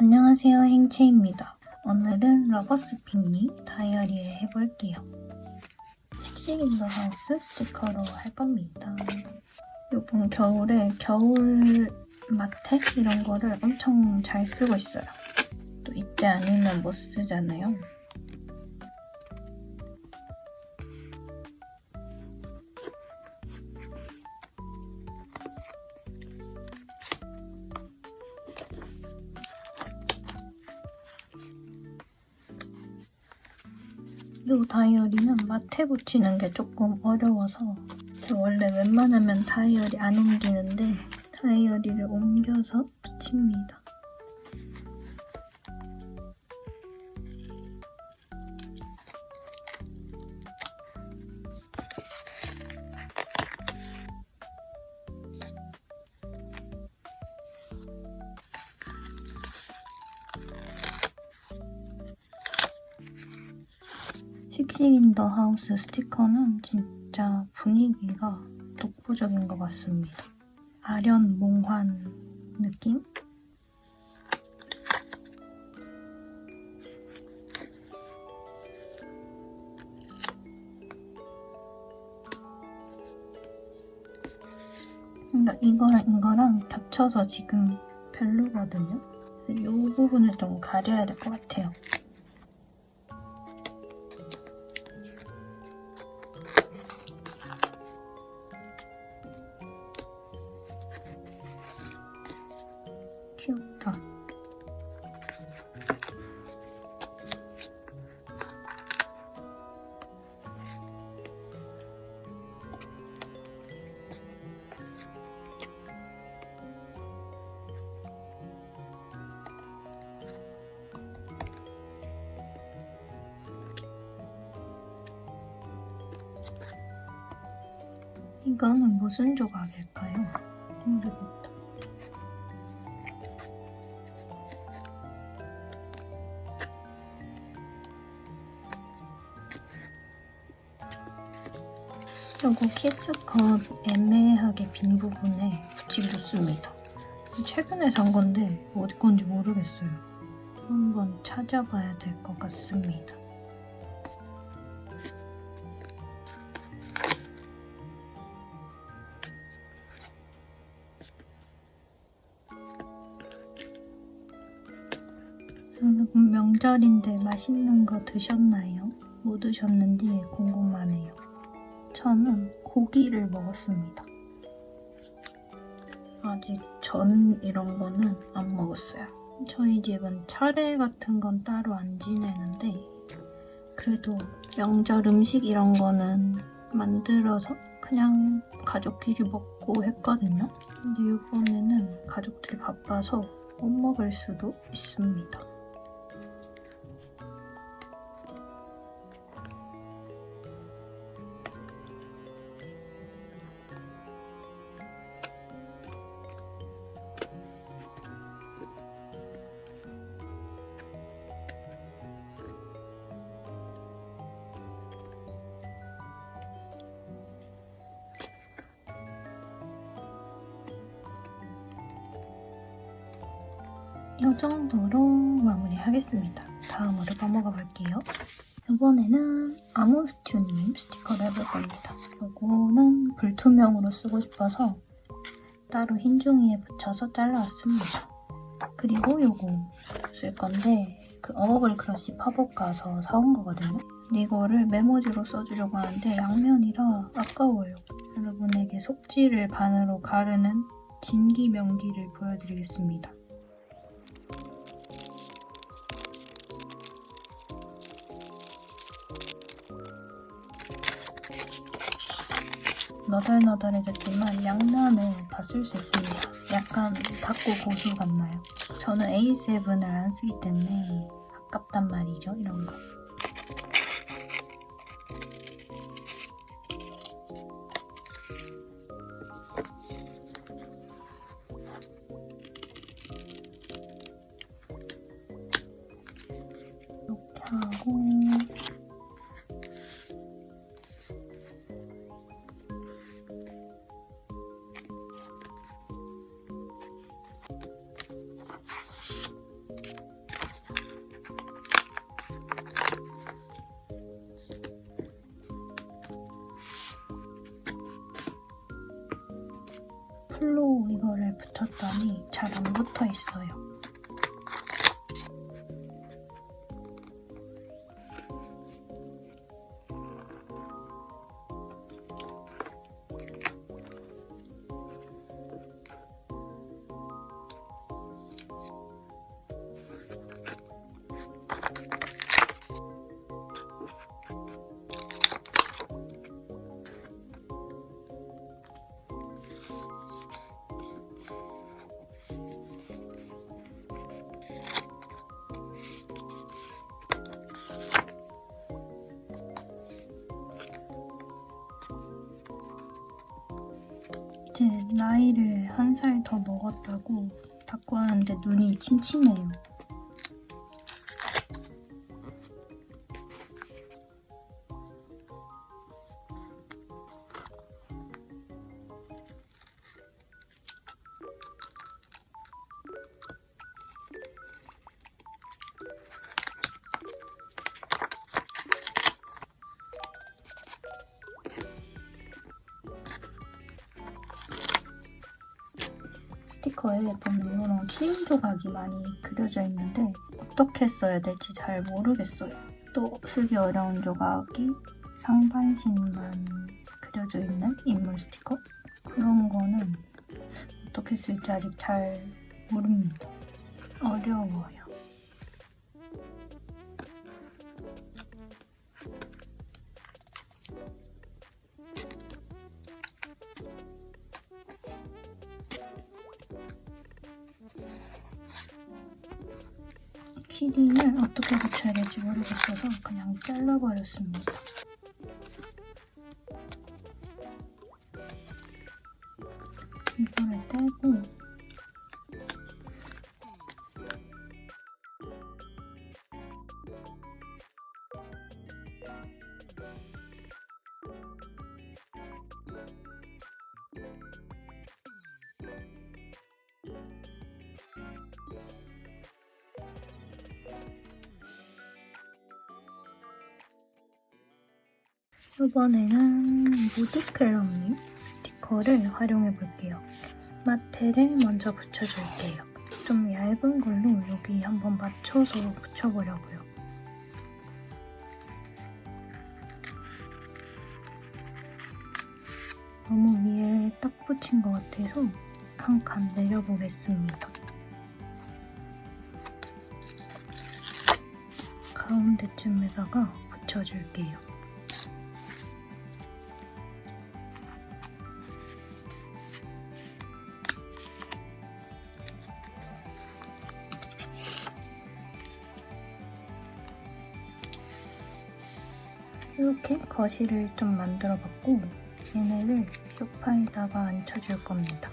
안녕하세요, 행채입니다. 오늘은 러버스 핑미 다이어리에 해볼게요. 식식 인 더 하우스 스티커로 할 겁니다. 이번 겨울에 겨울 마텍 이런 거를 엄청 잘 쓰고 있어요. 또 이때 아니면 못 쓰잖아요. 이 다이어리는 마테 붙이는 게 조금 어려워서 원래 웬만하면 다이어리 안 옮기는데 다이어리를 옮겨서 붙입니다. 식식 인 더 하우스 스티커는 진짜 분위기가 독보적인 것 같습니다. 아련 몽환 느낌? 그러니까 이거랑 이거랑 겹쳐서 지금 별로거든요. 이 부분을 좀 가려야 될 것 같아요. 귀엽다. 이거는 무슨 조각일까요? 모르겠다. 요거 키스컷 애매하게 빈 부분에 붙이기 좋습니다. 최근에 산 건데 어디 건지 모르겠어요. 한번 찾아봐야 될 것 같습니다. 여러분 명절인데 맛있는 거 드셨나요? 뭐 드셨는지 궁금하네요. 저는 고기를 먹었습니다. 아직 전 이런 거는 안 먹었어요. 저희 집은 차례 같은 건 따로 안 지내는데 그래도 명절 음식 이런 거는 만들어서 그냥 가족끼리 먹고 했거든요. 근데 이번에는 가족들이 바빠서 못 먹을 수도 있습니다. 이 정도로 마무리하겠습니다. 다음으로 넘어가 볼게요. 이번에는 아모스튜님 스티커를 해볼 겁니다. 이거는 불투명으로 쓰고 싶어서 따로 흰 종이에 붙여서 잘라왔습니다. 그리고 요거 쓸 건데 그 어버블 크러쉬 팝업 가서 사온 거거든요. 근데 이거를 메모지로 써주려고 하는데 양면이라 아까워요. 여러분에게 속지를 반으로 가르는 진기 명기를 보여드리겠습니다. 너덜너덜해졌지만 양면을 다 쓸 수 있습니다. 약간 닦고 고수 같나요? 저는 A7을 안 쓰기 때문에 아깝단 말이죠, 이런 거. 이렇게 하고 잘 안 붙어 있어요. 이제 나이를 1살 더 먹었다고 닦고 하는데 눈이 침침해요. 스티커에 보면 이런 키링 조각이 많이 그려져 있는데 어떻게 써야 될지 잘 모르겠어요. 또 쓰기 어려운 조각이 상반신만 그려져 있는 인물 스티커? 그런 거는 어떻게 쓸지 아직 잘 모릅니다. 어려워요. 키링을 어떻게 붙여야 될지 모르겠어서 그냥 잘라버렸습니다. 이거를 떼고 이번에는 무드클럽님 스티커를 활용해 볼게요. 마테를 먼저 붙여줄게요. 좀 얇은 걸로 여기 한번 맞춰서 붙여보려고요. 너무 위에 딱 붙인 것 같아서 한 칸 내려보겠습니다. 가운데쯤에다가 붙여줄게요. 이렇게 거실을 좀 만들어 봤고 얘네를 소파에다가 앉혀줄 겁니다.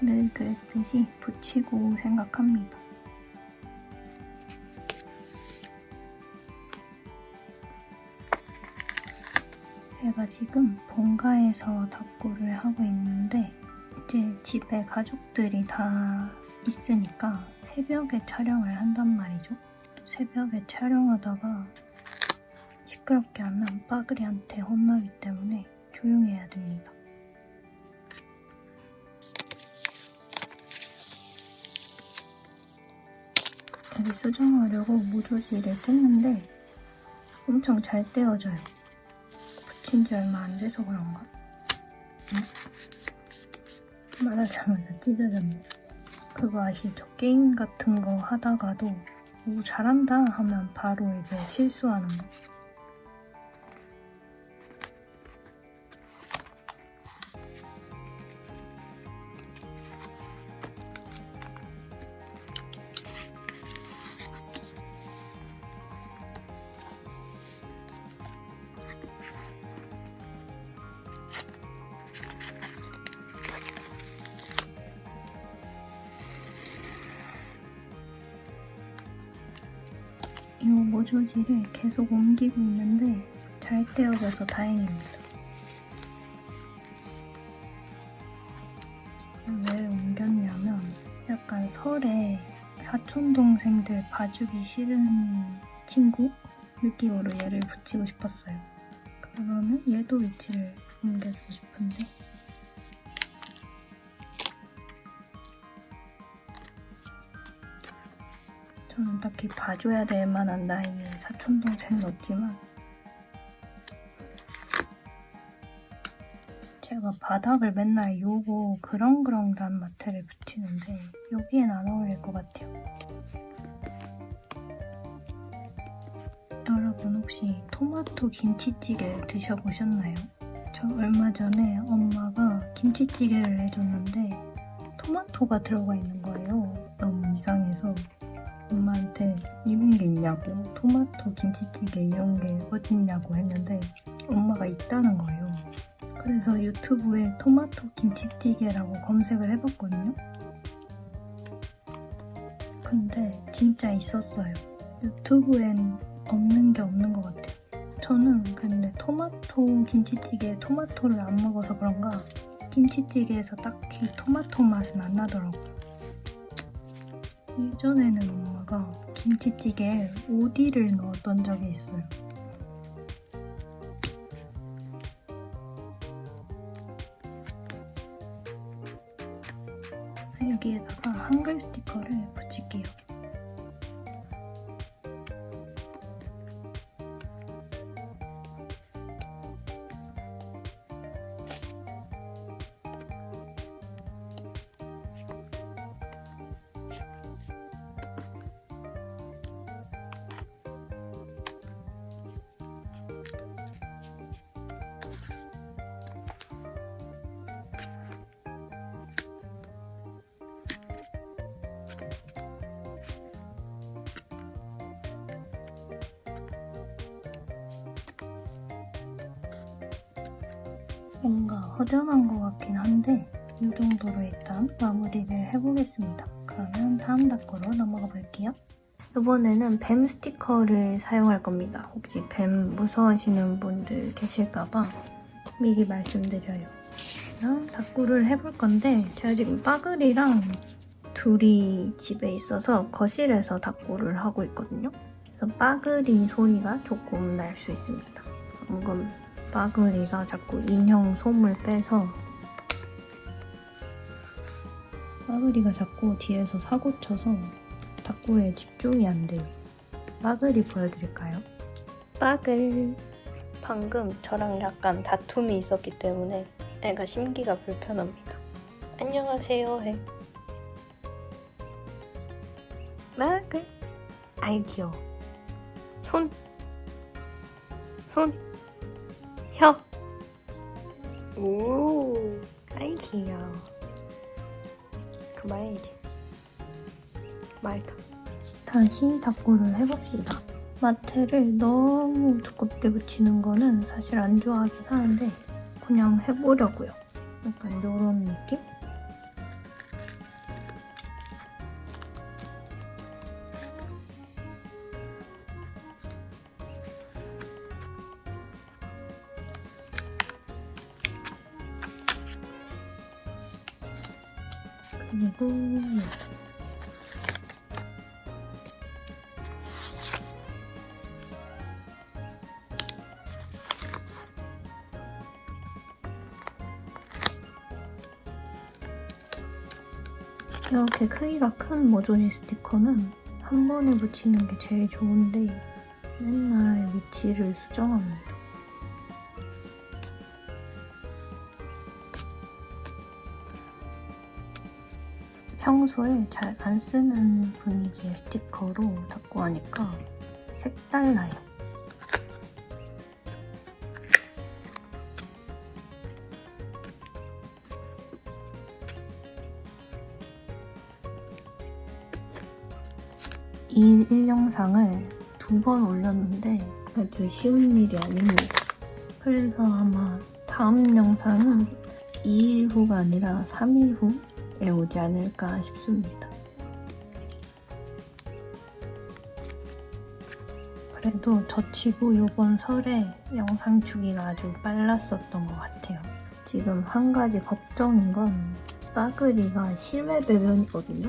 늘 그랬듯이 붙이고 생각합니다. 제가 지금 본가에서 납구를 하고 있는데 이제 집에 가족들이 다 있으니까 새벽에 촬영을 한단 말이죠. 새벽에 촬영하다가 시끄럽게 하면 빠그리한테 혼나기 때문에 조용히 해야 됩니다. 여기 수정하려고 모조지를 뗐는데 엄청 잘 떼어져요. 붙인 지 얼마 안 돼서 그런가? 말하자마자 찢어졌네. 그거 아시죠? 게임 같은 거 하다가도 오, 잘한다 하면 바로 이제 실수하는 거. 이 모조지를 계속 옮기고 있는데 잘 떼어져서 다행입니다. 왜 옮겼냐면 약간 설에 사촌동생들 봐주기 싫은 친구 느낌으로 얘를 붙이고 싶었어요. 그러면 얘도 위치를 옮겨주고 싶은데 저는 딱히 봐줘야 될 만한 나이에 사촌동생은 없지만 제가 바닥을 맨날 요거 그렁그렁단 마테를 붙이는데 여기엔 안 어울릴 것 같아요. 여러분 혹시 토마토 김치찌개 드셔보셨나요? 저 얼마 전에 엄마가 김치찌개를 해줬는데 토마토가 들어가 있는 거예요. 너무 이상해서 엄마한테 이런 게 있냐고, 토마토 김치찌개 이런 게 어딨냐고 했는데 엄마가 있다는 거예요. 그래서 유튜브에 토마토 김치찌개라고 검색을 해봤거든요. 근데 진짜 있었어요. 유튜브엔 없는 게 없는 것 같아요. 저는 근데 토마토 김치찌개에 토마토를 안 먹어서 그런가 김치찌개에서 딱히 토마토 맛은 안 나더라고요. 예전에는 엄마가 김치찌개에 오디를 넣었던 적이 있어요. 여기에다가 한글 스티커를 붙일게요. 뭔가 허전한 것 같긴 한데 이 정도로 일단 마무리를 해보겠습니다. 그러면 다음 닦으로 넘어가 볼게요. 이번에는 뱀 스티커를 사용할 겁니다. 혹시 뱀 무서워하시는 분들 계실까봐 미리 말씀드려요. 닦구를 해볼 건데 제가 지금 빠글이랑 둘이 집에 있어서 거실에서 닦구를 하고 있거든요. 그래서 빠글이 소리가 조금 날 수 있습니다. 방금 빠글이가 자꾸 인형 솜을 빼서 빠글이가 자꾸 뒤에서 사고 쳐서 닦구에 집중이 안 돼요. 빠글이 보여드릴까요? 빠글! 방금 저랑 약간 다툼이 있었기 때문에 애가 심기가 불편합니다. 안녕하세요 해. 빠글! 아이 귀여워. 손! 혀! 오! 아이 귀여워. 그만해야지. 말다. 다시 닦구를 해봅시다. 마테를 너무 두껍게 붙이는 거는 사실 안 좋아하긴 하는데 그냥 해보려고요. 약간 이런 느낌? 그리고 이렇게 크기가 큰 모조리 스티커는 한 번에 붙이는 게 제일 좋은데 맨날 위치를 수정합니다. 평소에 잘 안 쓰는 분위기의 스티커로 닦고 하니까 색달라요. 이 1영상을 2번 올렸는데 아주 쉬운 일이 아닙니다. 그래서 아마 다음 영상은 2일 후가 아니라 3일 후에 오지 않을까 싶습니다. 그래도 젖히고 이번 설에 영상 주기가 아주 빨랐었던 것 같아요. 지금 한 가지 걱정인 건 빠글이가 실외 배변이거든요.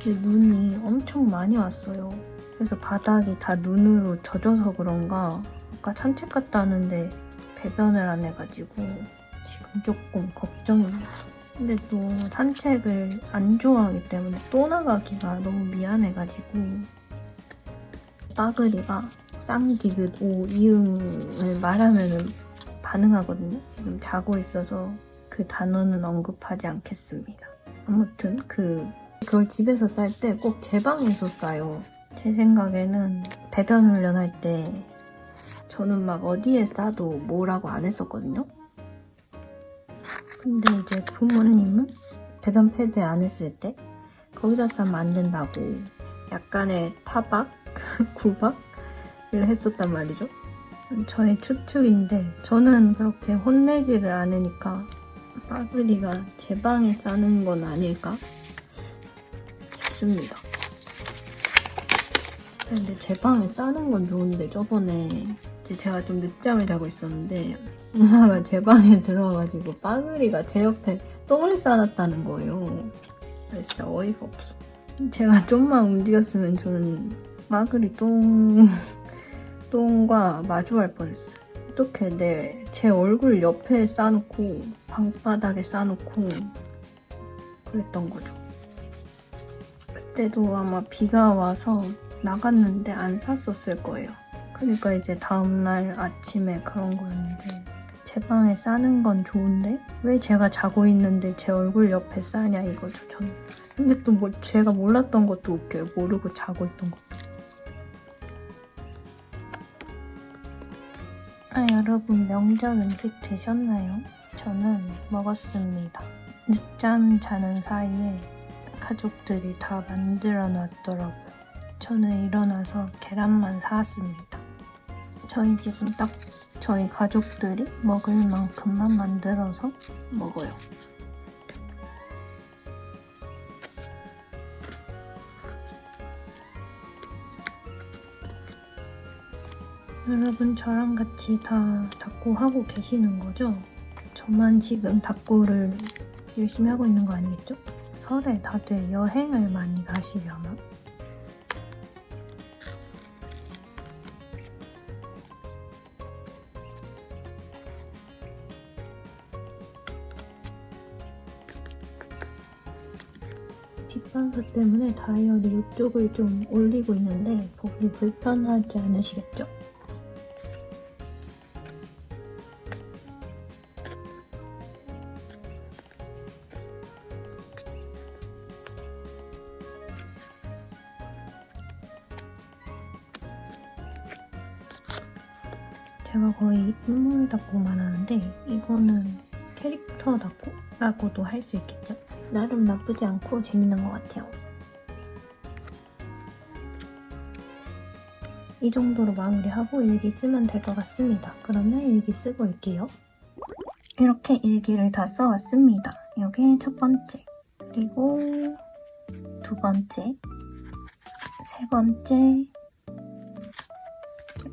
근데 눈이 엄청 많이 왔어요. 그래서 바닥이 다 눈으로 젖어서 그런가 아까 산책 갔다 왔는데 배변을 안 해가지고 조금 걱정입니다. 근데 또 산책을 안 좋아하기 때문에 또 나가기가 너무 미안해가지고 빠그리가 쌍디귿 오 이응을 말하면은 반응하거든요. 지금 자고 있어서 그 단어는 언급하지 않겠습니다. 아무튼 그걸 집에서 쌀 때 꼭 제 방에서 싸요. 제 생각에는 배변 훈련할 때 저는 막 어디에 싸도 뭐라고 안 했었거든요. 근데 이제 부모님은 배변 패드 안 했을 때 거기다 싸면 안 된다고 약간의 타박, 구박을 했었단 말이죠. 저의 추측인데 저는 그렇게 혼내지를 않으니까 빠그리가 제 방에 싸는 건 아닐까 싶습니다. 근데 제 방에 싸는 건 좋은데 저번에 제가 좀 늦잠을 자고 있었는데 엄마가 제 방에 들어와가지고 빠그리가 제 옆에 똥을 싸놨다는 거예요. 진짜 어이가 없어. 제가 좀만 움직였으면 저는 빠그리 똥과 마주할 뻔했어요. 어떻게 제 얼굴 옆에 싸놓고 방바닥에 싸놓고 그랬던 거죠. 그때도 아마 비가 와서 나갔는데 안 쌌었을 거예요. 그러니까 이제 다음날 아침에 그런 거였는데 제 방에 싸는 건 좋은데 왜 제가 자고 있는데 제 얼굴 옆에 싸냐 이거죠 저는. 근데 또 뭐 제가 몰랐던 것도 웃겨요. 모르고 자고 있던 거. 여러분 명절 음식 드셨나요? 저는 먹었습니다. 늦잠 자는 사이에 가족들이 다 만들어 놨더라고요. 저는 일어나서 계란만 사왔습니다. 저희 집은 딱 저희 가족들이 먹을 만큼만 만들어서 먹어요. 여러분 저랑 같이 다 닦고 하고 계시는 거죠? 저만 지금 닦고를 열심히 하고 있는 거 아니겠죠? 설에 다들 여행을 많이 가시려나? 뒷반사 때문에 다이어리 이쪽을 좀 올리고 있는데 보기 불편하지 않으시겠죠? 제가 거의 인물 닦고만 하는데 이거는 캐릭터 닦고라고도 할 수 있겠죠? 나름 나쁘지 않고 재밌는 것 같아요. 이 정도로 마무리하고 일기 쓰면 될 것 같습니다. 그러면 일기 쓰고 올게요. 이렇게 일기를 다 써왔습니다. 이게 첫 번째, 그리고 두 번째, 세 번째,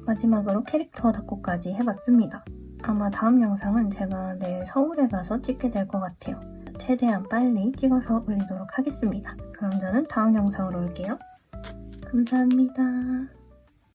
마지막으로 캐릭터 닦고까지 해봤습니다. 아마 다음 영상은 제가 내일 서울에 가서 찍게 될 것 같아요. 최대한 빨리 찍어서 올리도록 하겠습니다. 그럼 저는 다음 영상으로 올게요. 감사합니다.